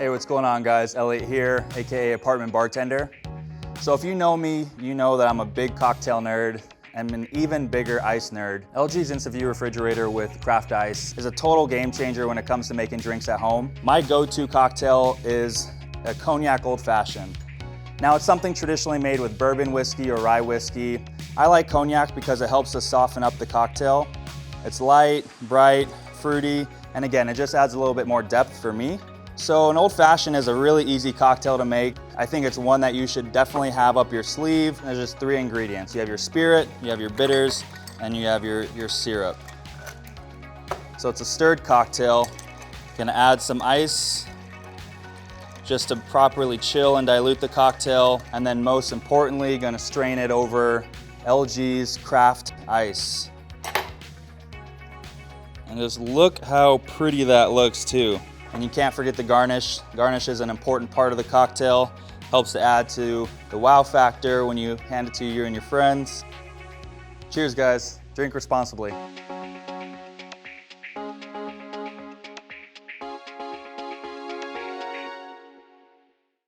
Hey, what's going on guys? Elliott here, AKA Apartment Bartender. So if you know me, you know that I'm a big cocktail nerd and an even bigger ice nerd. LG's InstaView refrigerator with craft ice is a total game changer when it comes to making drinks at home. My go-to cocktail is a cognac old fashioned. Now it's something traditionally made with bourbon whiskey or rye whiskey. I like cognac because it helps to soften up the cocktail. It's light, bright, fruity, and again, it just adds a little bit more depth for me. So an old fashioned is a really easy cocktail to make. I think it's one that you should definitely have up your sleeve. There's just 3 ingredients. You have your spirit, you have your bitters, and you have your syrup. So it's a stirred cocktail. Gonna add some ice just to properly chill and dilute the cocktail. And then most importantly, gonna strain it over LG's craft ice. And just look how pretty that looks too. And you can't forget the garnish. Garnish is an important part of the cocktail. Helps to add to the wow factor when you hand it to you and your friends. Cheers guys, drink responsibly.